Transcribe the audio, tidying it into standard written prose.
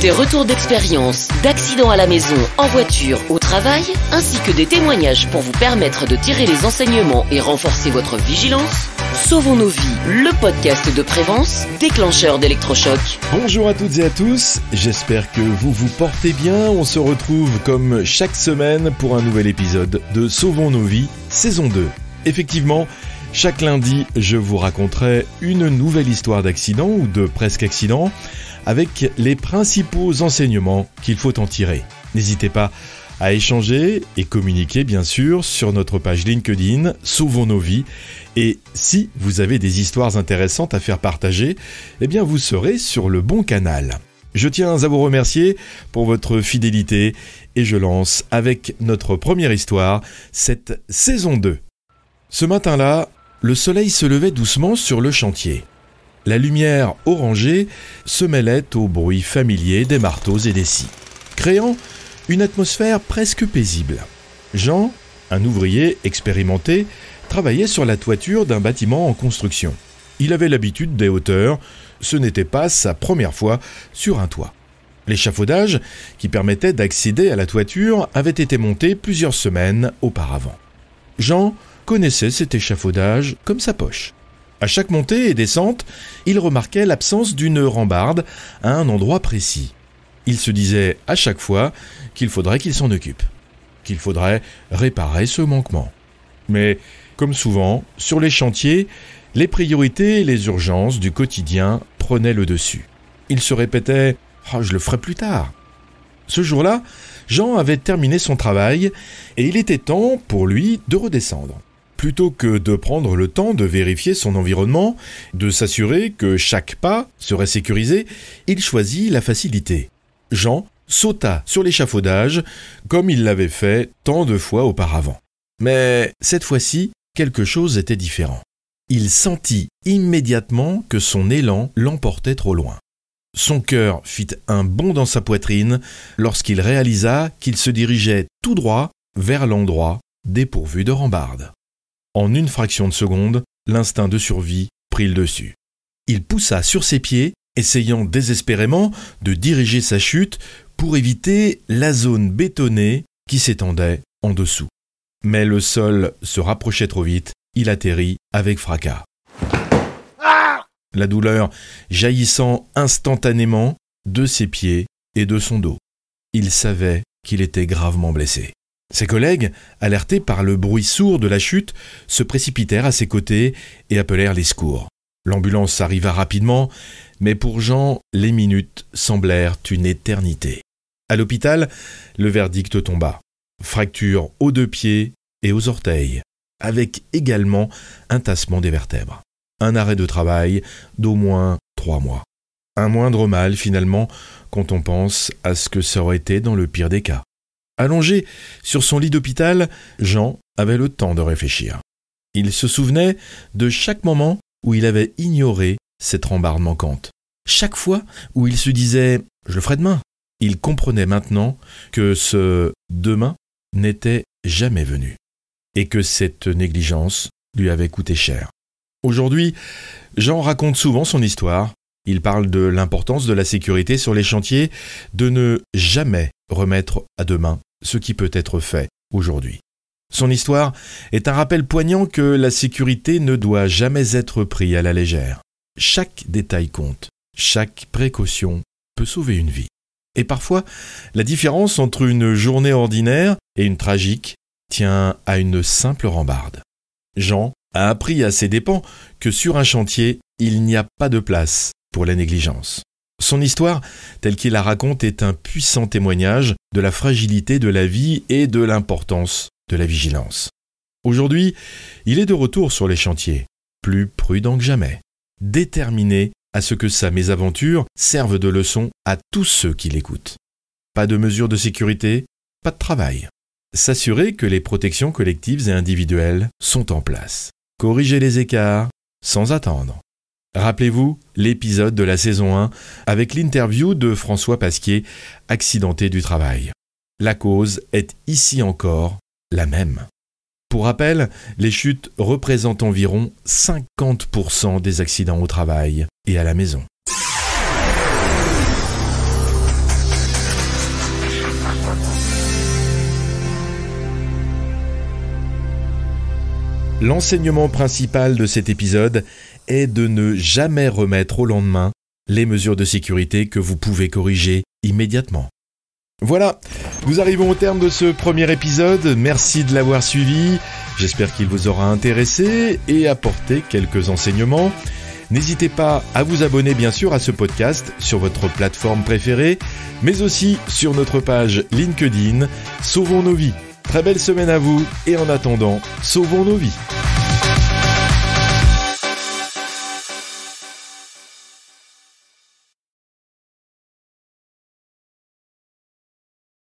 Des retours d'expérience, d'accidents à la maison, en voiture, au travail, ainsi que des témoignages pour vous permettre de tirer les enseignements et renforcer votre vigilance. Sauvons nos vies, le podcast de Prévence, déclencheur d'électrochoc. Bonjour à toutes et à tous, j'espère que vous vous portez bien. On se retrouve comme chaque semaine pour un nouvel épisode de Sauvons nos vies, saison 2. Effectivement, chaque lundi, je vous raconterai une nouvelle histoire d'accident ou de presque accident avec les principaux enseignements qu'il faut en tirer. N'hésitez pas à échanger et communiquer bien sûr sur notre page LinkedIn Sauvons nos vies. Et si vous avez des histoires intéressantes à faire partager, eh bien vous serez sur le bon canal. Je tiens à vous remercier pour votre fidélité et je lance avec notre première histoire, cette saison 2. Ce matin-là, le soleil se levait doucement sur le chantier. La lumière orangée se mêlait au bruit familier des marteaux et des scies, créant une atmosphère presque paisible. Jean, un ouvrier expérimenté, travaillait sur la toiture d'un bâtiment en construction. Il avait l'habitude des hauteurs, ce n'était pas sa première fois sur un toit. L'échafaudage qui permettait d'accéder à la toiture avait été monté plusieurs semaines auparavant. Jean connaissait cet échafaudage comme sa poche. À chaque montée et descente, il remarquait l'absence d'une rambarde à un endroit précis. Il se disait à chaque fois qu'il faudrait qu'il s'en occupe, qu'il faudrait réparer ce manquement. Mais, comme souvent, sur les chantiers, les priorités et les urgences du quotidien prenaient le dessus. Il se répétait « je le ferai plus tard ». Ce jour-là, Jean avait terminé son travail et il était temps pour lui de redescendre. Plutôt que de prendre le temps de vérifier son environnement, de s'assurer que chaque pas serait sécurisé, il choisit la facilité. Jean sauta sur l'échafaudage comme il l'avait fait tant de fois auparavant. Mais cette fois-ci, quelque chose était différent. Il sentit immédiatement que son élan l'emportait trop loin. Son cœur fit un bond dans sa poitrine lorsqu'il réalisa qu'il se dirigeait tout droit vers l'endroit dépourvu de rambarde. En une fraction de seconde, l'instinct de survie prit le dessus. Il poussa sur ses pieds, essayant désespérément de diriger sa chute pour éviter la zone bétonnée qui s'étendait en dessous. Mais le sol se rapprochait trop vite, il atterrit avec fracas. La douleur jaillissant instantanément de ses pieds et de son dos. Il savait qu'il était gravement blessé. Ses collègues, alertés par le bruit sourd de la chute, se précipitèrent à ses côtés et appelèrent les secours. L'ambulance arriva rapidement, mais pour Jean, les minutes semblèrent une éternité. À l'hôpital, le verdict tomba. Fracture aux 2 pieds et aux orteils, avec également un tassement des vertèbres. Un arrêt de travail d'au moins 3 mois. Un moindre mal finalement quand on pense à ce que ça aurait été dans le pire des cas. Allongé sur son lit d'hôpital, Jean avait le temps de réfléchir. Il se souvenait de chaque moment où il avait ignoré cette rambarde manquante. Chaque fois où il se disait « je le ferai demain », il comprenait maintenant que ce « demain » n'était jamais venu et que cette négligence lui avait coûté cher. Aujourd'hui, Jean raconte souvent son histoire. Il parle de l'importance de la sécurité sur les chantiers, de ne jamais remettre à demain ce qui peut être fait aujourd'hui. Son histoire est un rappel poignant que la sécurité ne doit jamais être prise à la légère. Chaque détail compte, chaque précaution peut sauver une vie. Et parfois, la différence entre une journée ordinaire et une tragique tient à une simple rambarde. Jean a appris à ses dépens que sur un chantier, il n'y a pas de place pour la négligence. Son histoire, telle qu'il la raconte, est un puissant témoignage de la fragilité de la vie et de l'importance de la vigilance. Aujourd'hui, il est de retour sur les chantiers, plus prudent que jamais, déterminé à ce que sa mésaventure serve de leçon à tous ceux qui l'écoutent. Pas de mesures de sécurité, pas de travail. S'assurer que les protections collectives et individuelles sont en place. Corriger les écarts sans attendre. Rappelez-vous l'épisode de la saison 1 avec l'interview de François Pasquier, accidenté du travail. La cause est ici encore la même. Pour rappel, les chutes représentent environ 50% des accidents au travail et à la maison. l'enseignement principal de cet épisode est de ne jamais remettre au lendemain les mesures de sécurité que vous pouvez corriger immédiatement. Voilà, nous arrivons au terme de ce premier épisode. Merci de l'avoir suivi. J'espère qu'il vous aura intéressé et apporté quelques enseignements. N'hésitez pas à vous abonner bien sûr à ce podcast sur votre plateforme préférée, mais aussi sur notre page LinkedIn. Sauvons nos vies. Très belle semaine à vous et en attendant, sauvons nos vies.